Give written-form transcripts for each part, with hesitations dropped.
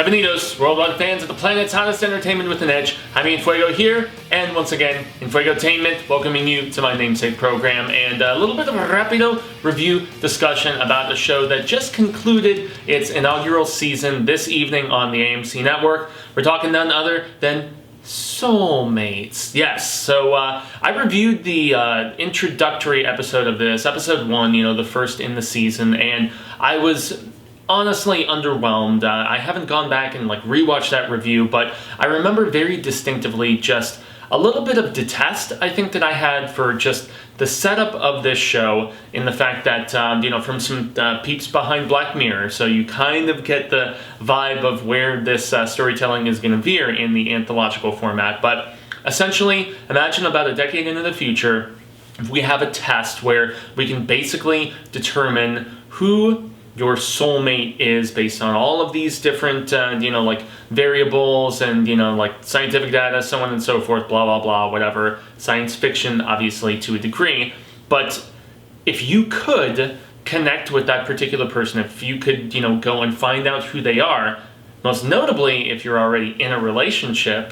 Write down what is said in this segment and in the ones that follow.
Bienvenidos, worldwide fans of the planet's hottest entertainment with an edge. Jaime En Fuego here, and once again, Enfuegotainment, welcoming you to my namesake program, and a little bit of a rapido review discussion about a show that just concluded its inaugural season this evening on the AMC network. We're talking none other than Soulmates. Yes, so I reviewed the introductory episode of this, episode 1, the first in the season, and I was honestly underwhelmed. I haven't gone back and rewatched that review, but I remember very distinctively just a little bit of detest I think that I had for just the setup of this show, in the fact that from some peeps behind Black Mirror, so you kind of get the vibe of where this storytelling is going to veer in the anthological format. But essentially, imagine about a decade into the future, we have a test where we can basically determine who your soulmate is based on all of these different, variables and, scientific data, so on and so forth, blah, blah, blah, whatever. Science fiction, obviously, to a degree. But if you could connect with that particular person, if you could, go and find out who they are, most notably, if you're already in a relationship,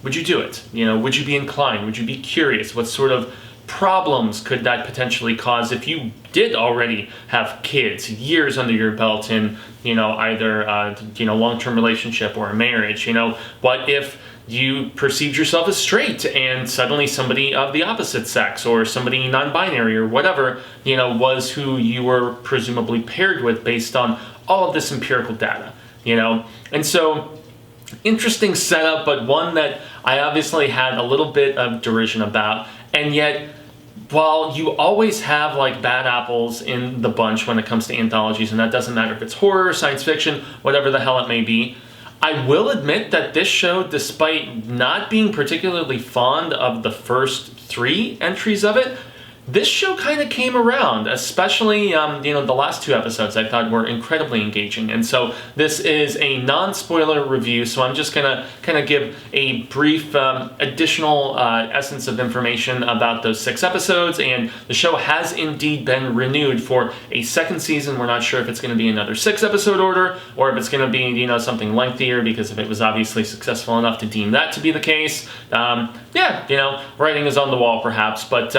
would you do it? Would you be inclined? Would you be curious? What sort of problems could that potentially cause if you did already have kids, years under your belt in, either, long-term relationship or a marriage? What if you perceived yourself as straight and suddenly somebody of the opposite sex or somebody non-binary or whatever, was who you were presumably paired with based on all of this empirical data, And so, interesting setup, but one that I obviously had a little bit of derision about. And yet, while you always have bad apples in the bunch when it comes to anthologies, and that doesn't matter if it's horror, science fiction, whatever the hell it may be, I will admit that this show, despite not being particularly fond of the first 3 entries of it, this show kind of came around, especially, the last 2 episodes I thought were incredibly engaging. And so this is a non-spoiler review, so I'm just going to kind of give a brief additional essence of information about those 6 episodes. And the show has indeed been renewed for a second season. We're not sure if it's going to be another 6-episode order or if it's going to be, something lengthier, because if it was obviously successful enough to deem that to be the case, writing is on the wall perhaps. But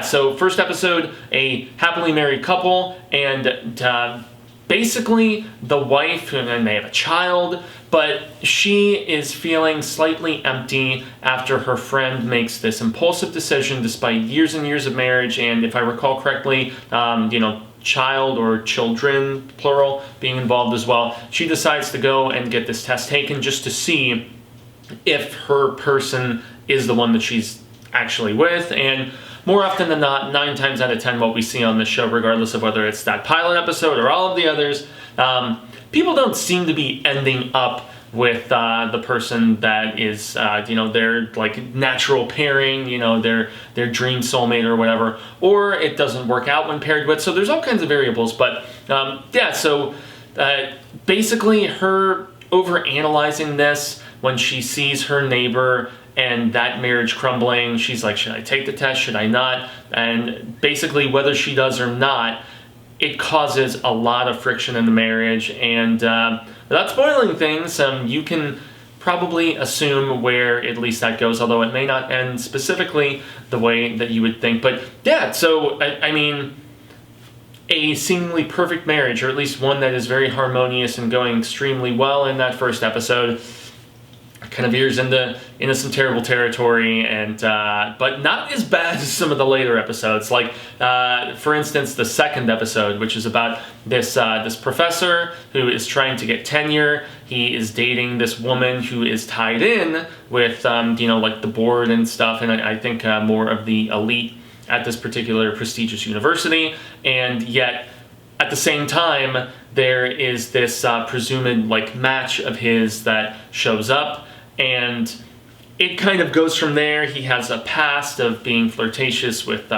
so first episode, a happily married couple, and basically the wife, and they have a child, but she is feeling slightly empty after her friend makes this impulsive decision despite years and years of marriage, and if I recall correctly, child or children, plural, being involved as well. She decides to go and get this test taken just to see if her person is the one that she's actually with, and more often than not, 9 times out of 10, what we see on this show, regardless of whether it's that pilot episode or all of the others, people don't seem to be ending up with the person that is, their natural pairing, their dream soulmate or whatever, or it doesn't work out when paired with. So there's all kinds of variables, but basically her overanalyzing this when she sees her neighbor and that marriage crumbling, she's like, should I take the test, should I not? And basically, whether she does or not, it causes a lot of friction in the marriage. And without spoiling things, you can probably assume where at least that goes, although it may not end specifically the way that you would think. But yeah, so I mean, a seemingly perfect marriage, or at least one that is very harmonious and going extremely well in that first episode, kind of veers into some terrible territory, and but not as bad as some of the later episodes. For instance, the second episode, which is about this professor who is trying to get tenure. He is dating this woman who is tied in with the board and stuff, and I think more of the elite at this particular prestigious university. And yet, at the same time, there is this presumed match of his that shows up. And it kind of goes from there. He has a past of being flirtatious with,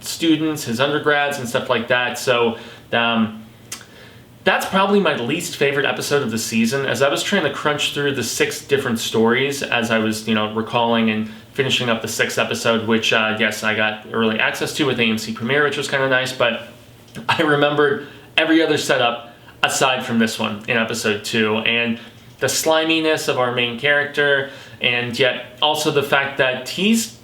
students, his undergrads and stuff like that. So that's probably my least favorite episode of the season. As I was trying to crunch through the 6 different stories, as I was, recalling and finishing up the 6th episode, which, yes, I got early access to with AMC Premiere, which was kind of nice. But I remembered every other setup aside from this one in episode 2. And the sliminess of our main character, and yet also the fact that he's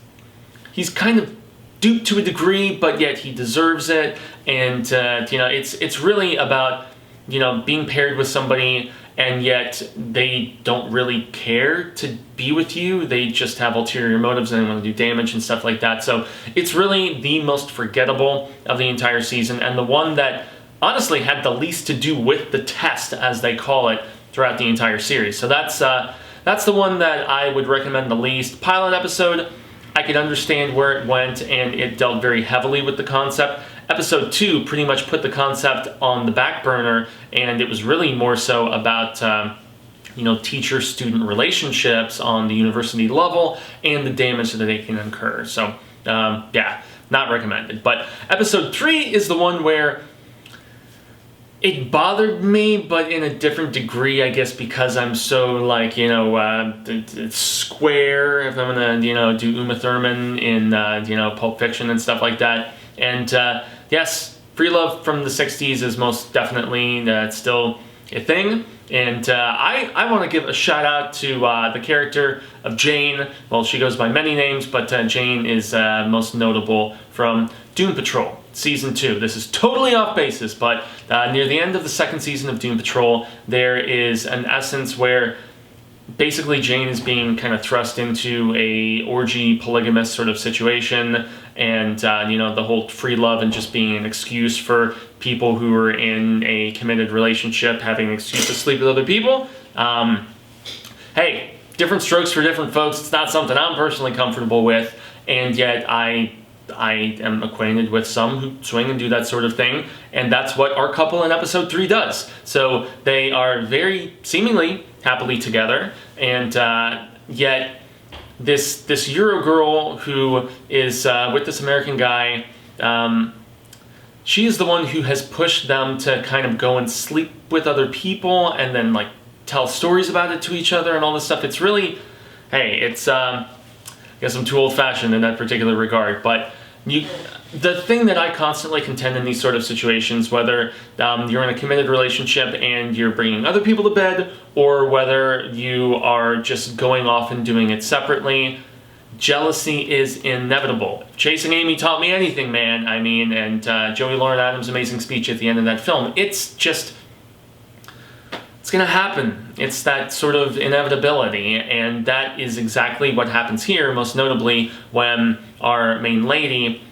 kind of duped to a degree, but yet he deserves it. And you know, it's really about, you know, being paired with somebody and yet they don't really care to be with you. They just have ulterior motives and they want to do damage and stuff like that. So it's really the most forgettable of the entire season, and the one that honestly had the least to do with the test, as they call it, throughout the entire series. So that's the one that I would recommend the least. Pilot episode, I could understand where it went, and it dealt very heavily with the concept. Episode 2 pretty much put the concept on the back burner, and it was really more so about you know, teacher-student relationships on the university level and the damage that they can incur. So yeah, not recommended. But episode 3 is the one where it bothered me, but in a different degree, I guess, because I'm so, like, you know, square, if I'm gonna, you know, do Uma Thurman in, you know, Pulp Fiction and stuff like that. And yes, free love from the 60s is most definitely still a thing. And I want to give a shout out to the character of Jane. Well, she goes by many names, but Jane is most notable from Doom Patrol Season 2. This is totally off basis, but near the end of the second season of Doom Patrol, there is an essence where basically Jane is being kind of thrust into a orgy polygamous sort of situation, and you know, the whole free love and just being an excuse for people who are in a committed relationship having an excuse to sleep with other people. Hey, different strokes for different folks. It's not something I'm personally comfortable with, and yet I am acquainted with some who swing and do that sort of thing, and that's what our couple in episode 3 does. So they are very seemingly happily together, and yet this Euro girl who is with this American guy, she is the one who has pushed them to kind of go and sleep with other people and then, like, tell stories about it to each other and all this stuff. It's really, hey, it's I guess I'm too old-fashioned in that particular regard, but the thing that I constantly contend in these sort of situations, whether you're in a committed relationship and you're bringing other people to bed, or whether you are just going off and doing it separately, jealousy is inevitable. Chasing Amy taught me anything, man. I mean, and Joey Lauren Adams' amazing speech at the end of that film, it's just, it's gonna happen. It's that sort of inevitability, and that is exactly what happens here, most notably when our main lady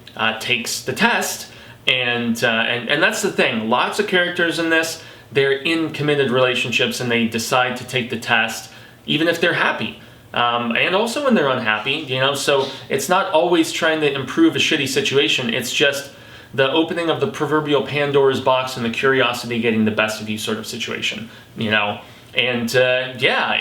takes the test, and that's the thing. Lots of characters in this, they're in committed relationships and they decide to take the test, even if they're happy. And also when they're unhappy, you know, so it's not always trying to improve a shitty situation, it's just the opening of the proverbial Pandora's box and the curiosity getting the best of you sort of situation, you know. And yeah,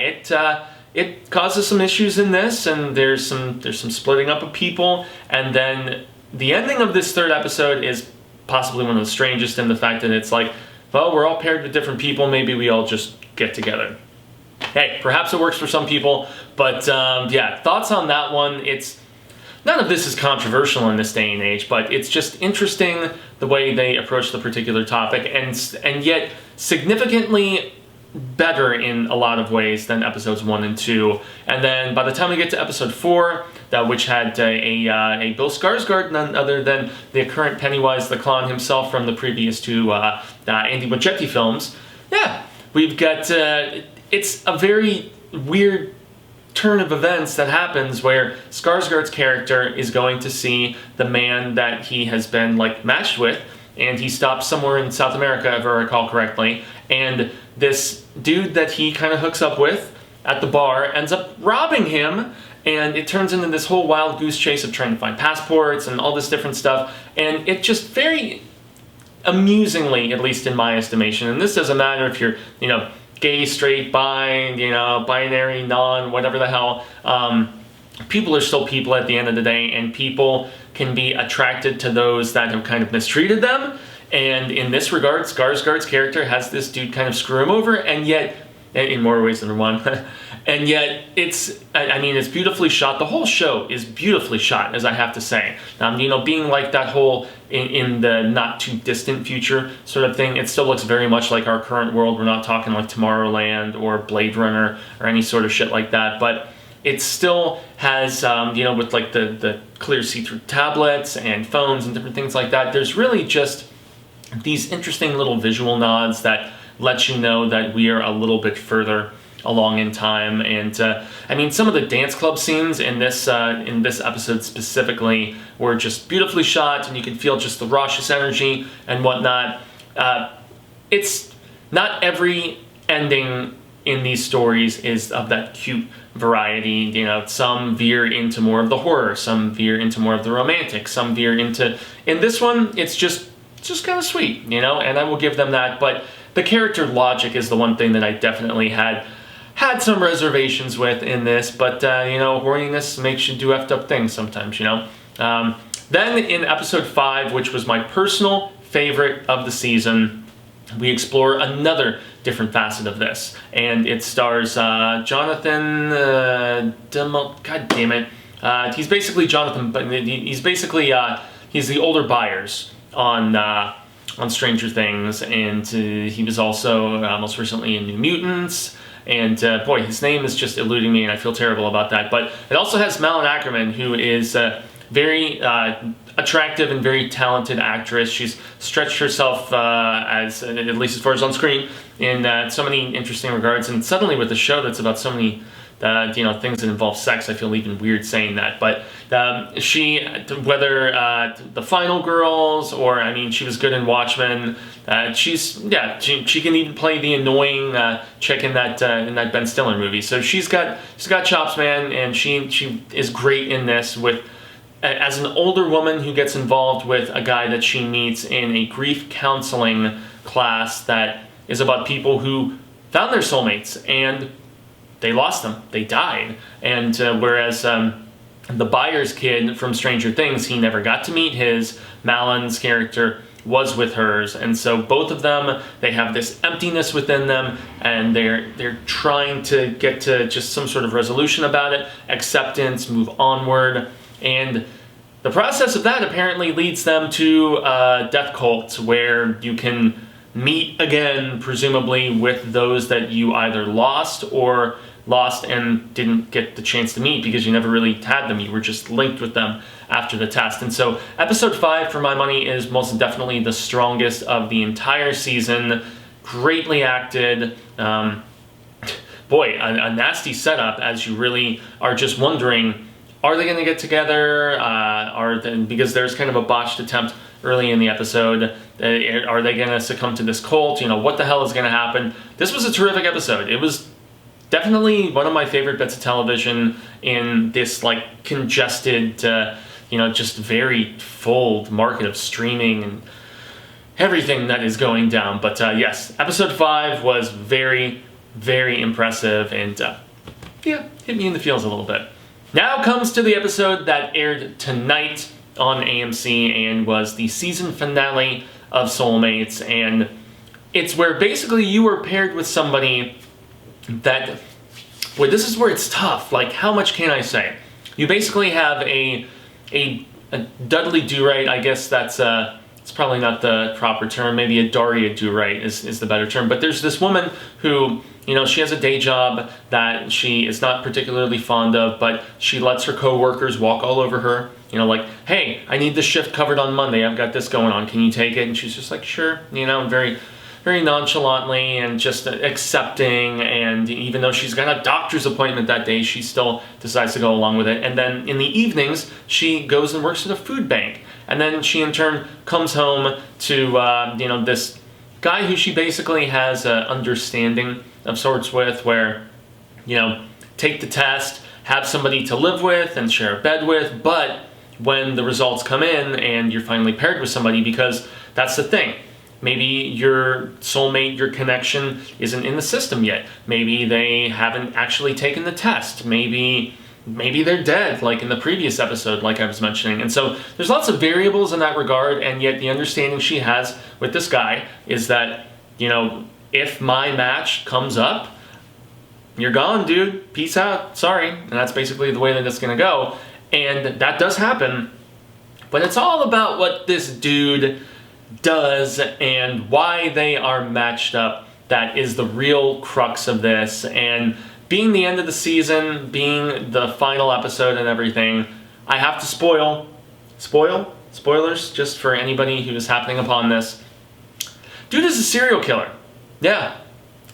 it causes some issues in this, and there's some splitting up of people, and then the ending of this third episode is possibly one of the strangest in the fact that it's like, well, we're all paired with different people, maybe we all just get together. Hey, perhaps it works for some people, but yeah, thoughts on that one. It's, none of this is controversial in this day and age, but it's just interesting the way they approach the particular topic, and yet significantly better in a lot of ways than episodes 1 and 2. And then by the time we get to episode 4, which had a Bill Skarsgård, none other than the current Pennywise the Clown himself from the previous two Andy Muschietti films, yeah, we've got, it's a very weird turn of events that happens where Skarsgård's character is going to see the man that he has been, like, matched with, and he stops somewhere in South America, if I recall correctly, and this dude that he kind of hooks up with at the bar ends up robbing him, and it turns into this whole wild goose chase of trying to find passports and all this different stuff, and it just very amusingly, at least in my estimation, and this doesn't matter if you're, you know, gay, straight, bi, you know, binary, non, whatever the hell, people are still people at the end of the day, and people can be attracted to those that have kind of mistreated them. And in this regard, Skarsgård's character has this dude kind of screw him over, and yet in more ways than one. And yet I mean, it's beautifully shot. The whole show is beautifully shot, as I have to say. You know, being like that whole in the not too distant future sort of thing, it still looks very much like our current world. We're not talking like Tomorrowland or Blade Runner or any sort of shit like that, but it still has, you know, with like the clear see-through tablets and phones and different things like that, there's really just these interesting little visual nods that let you know that we are a little bit further along in time. And I mean, some of the dance club scenes in this episode specifically were just beautifully shot, and you can feel just the raucous energy and whatnot. It's not every ending in these stories is of that cute variety. You know, some veer into more of the horror, some veer into more of the romantic, some veer into... In this one, it's just kind of sweet, you know, and I will give them that. But the character logic is the one thing that I definitely had some reservations with in this. But, you know, horniness makes you do effed up things sometimes, you know. Then in episode 5, which was my personal favorite of the season, we explore another different facet of this. And it stars Jonathan... God damn it. He's basically Jonathan, but he's basically... he's the older Byers on Stranger Things, and he was also most recently in New Mutants, and boy, his name is just eluding me, and I feel terrible about that. But it also has Malin Ackerman, who is very attractive and very talented actress. She's stretched herself, as at least as far as on screen, in so many interesting regards, and suddenly with a show that's about so many you know, things that involve sex, I feel even weird saying that. But she, whether the Final Girls, or I mean, she was good in Watchmen. She can even play the annoying chick in that Ben Stiller movie. So she's got chops, man, and she is great in this with. As an older woman who gets involved with a guy that she meets in a grief counseling class that is about people who found their soulmates and they lost them. They died. And whereas the Byers kid from Stranger Things, he never got to meet his. Malin's character was with hers. And so both of them, they have this emptiness within them, and they're trying to get to just some sort of resolution about it, acceptance, move onward. And the process of that apparently leads them to a death cult where you can meet again, presumably with those that you either lost and didn't get the chance to meet because you never really had them. You were just linked with them after the test. And so episode 5, for my money, is most definitely the strongest of the entire season. Greatly acted. Boy, a nasty setup, as you really are just wondering, are they going to get together? Because there's kind of a botched attempt early in the episode. Are they going to succumb to this cult? You know, what the hell is going to happen? This was a terrific episode. It was definitely one of my favorite bits of television in this, like, congested, you know, just very full market of streaming and everything that is going down. But yes, episode 5 was very, very impressive, and yeah, hit me in the feels a little bit. Now comes to the episode that aired tonight on AMC and was the season finale of Soulmates, and it's where basically you were paired with somebody that, boy, this is where it's tough. Like, how much can I say? You basically have a Dudley Do-Right. I guess that's it's probably not the proper term. Maybe a Daria Do-Right is the better term. But there's this woman who, you know, she has a day job that she is not particularly fond of, but she lets her coworkers walk all over her. You know, like, hey, I need this shift covered on Monday. I've got this going on. Can you take it? And she's just like, sure. You know, very, very nonchalantly and just accepting. And even though she's got a doctor's appointment that day, she still decides to go along with it. And then in the evenings, she goes and works at a food bank. And then she in turn comes home to, you know, this guy who she basically has an understanding of sorts with, where, you know, take the test, have somebody to live with and share a bed with, but when the results come in and you're finally paired with somebody, because that's the thing. Maybe your soulmate, your connection isn't in the system yet. Maybe they haven't actually taken the test. Maybe they're dead, like in the previous episode, like I was mentioning. And so there's lots of variables in that regard, and yet the understanding she has with this guy is that, you know, if my match comes up, you're gone, dude. Peace out. Sorry. And that's basically the way that it's going to go. And that does happen. But it's all about what this dude does and why they are matched up. That is the real crux of this. And being the end of the season, being the final episode and everything, I have to spoilers, just for anybody who is happening upon this. Dude is a serial killer. Yeah.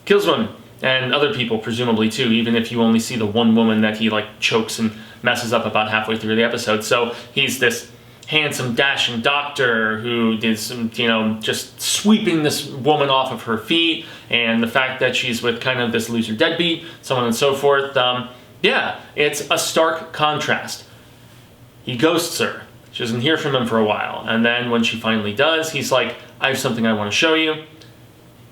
Kills women. And other people, presumably, too, even if you only see the one woman that he, like, chokes and messes up about halfway through the episode. So he's this handsome, dashing doctor who is, just sweeping this woman off of her feet, and the fact that she's with kind of this loser deadbeat, so on and so forth. Yeah, it's a stark contrast. He ghosts her. She doesn't hear from him for a while, and then when she finally does, he's like, I have something I want to show you.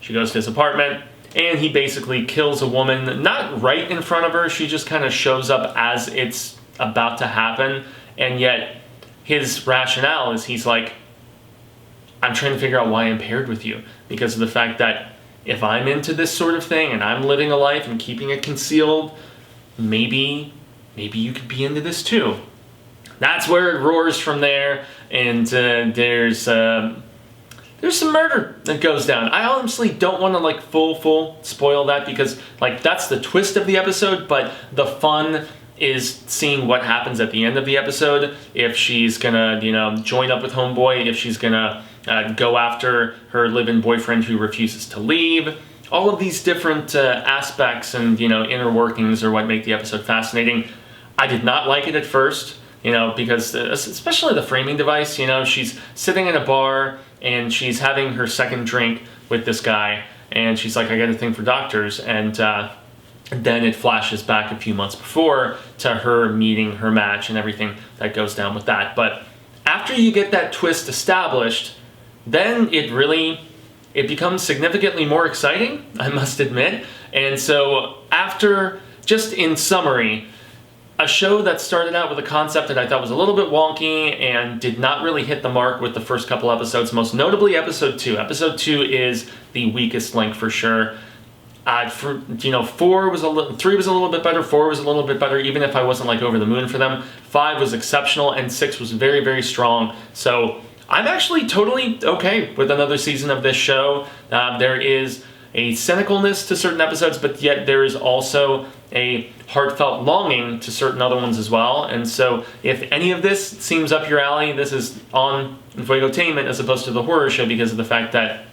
She goes to his apartment, and he basically kills a woman, not right in front of her, she just kind of shows up as it's about to happen, and yet his rationale is he's like, I'm trying to figure out why I'm paired with you, because of the fact that if I'm into this sort of thing, and I'm living a life and keeping it concealed, maybe you could be into this too. That's where it roars from there, and there's some murder that goes down. I honestly don't want to like full spoil that, because like that's the twist of the episode, but the fun is seeing what happens at the end of the episode. If she's gonna, join up with homeboy, if she's gonna go after her live-in boyfriend who refuses to leave. All of these different aspects and inner workings are what make the episode fascinating. I did not like it at first, because especially the framing device. She's sitting in a bar and she's having her second drink with this guy, and she's like, I got a thing for doctors, and then it flashes back a few months before to her meeting her match and everything that goes down with that. But after you get that twist established, then it becomes significantly more exciting, I must admit. And so after, just in summary, a show that started out with a concept that I thought was a little bit wonky and did not really hit the mark with the first couple episodes, most notably episode 2. Episode 2 is the weakest link for sure. 3 was a little bit better, 4 was a little bit better, even if I wasn't like over the moon for them. 5 was exceptional, and 6 was very, very strong. So I'm actually totally okay with another season of this show. There is a cynicalness to certain episodes, but yet there is also a heartfelt longing to certain other ones as well. And so if any of this seems up your alley, this is on Enfuegotainment as opposed to the horror show, because of the fact that,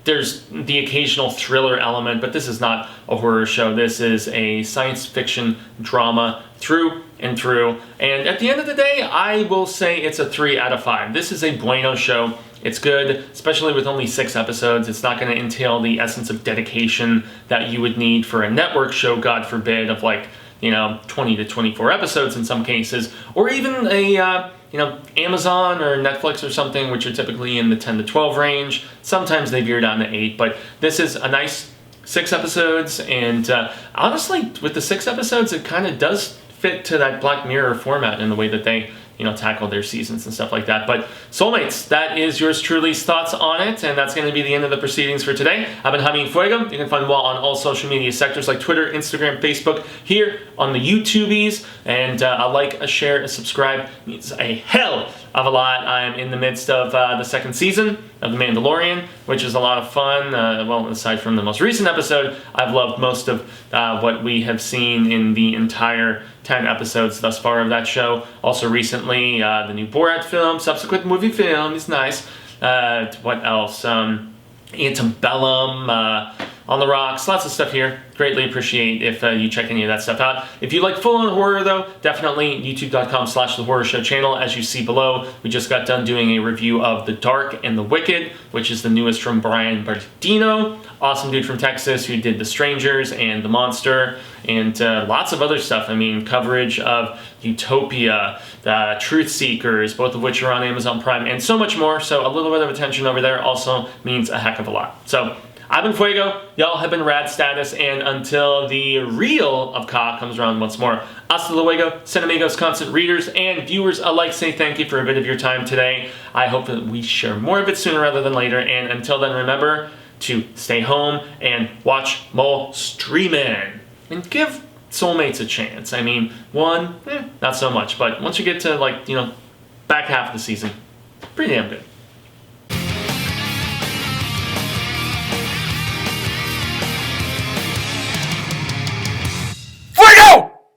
there's the occasional thriller element, but this is not a horror show. This is a science fiction drama through and through. And at the end of the day, I will say it's a 3 out of 5. This is a bueno show. It's good, especially with only 6 episodes. It's not going to entail the essence of dedication that you would need for a network show, God forbid, of 20 to 24 episodes in some cases, or even a Amazon or Netflix or something, which are typically in the 10 to 12 range. Sometimes they veer down to 8, but this is a nice 6 episodes, and honestly, with the 6 episodes, it kind of does fit to that Black Mirror format in the way that they tackle their seasons and stuff like that. But Soulmates, that is yours truly's thoughts on it, and that's going to be the end of the proceedings for today. I've been Jaime En Fuego. You can find me on all social media sectors like Twitter, Instagram, Facebook, here on the YouTubies, and a like, a share, a subscribe means a hell of a lot. I'm in the midst of the 2nd season of The Mandalorian, which is a lot of fun. Well, aside from the most recent episode, I've loved most of what we have seen in the entire 10 episodes thus far of that show. Also recently, the new Borat film, subsequent movie film is nice. What else? Antebellum, On the Rocks, lots of stuff here. Greatly appreciate if you check any of that stuff out. If you like full-on horror, though, definitely youtube.com/The Horror Show channel. As you see below, we just got done doing a review of The Dark and the Wicked, which is the newest from Brian Bardino. Awesome dude from Texas who did The Strangers and The Monster, and lots of other stuff. Coverage of Utopia, Truth Seekers, both of which are on Amazon Prime, and so much more. So a little bit of attention over there also means a heck of a lot. So I've been Fuego, y'all have been Rad Status, and until the reel of Ka comes around once more, hasta luego, Cinemagos constant readers and viewers alike, say thank you for a bit of your time today. I hope that we share more of it sooner rather than later, and until then, remember, to stay home and watch more streaming and give Soulmates a chance. I mean, one, not so much, but once you get to, like, back half of the season, pretty damn good.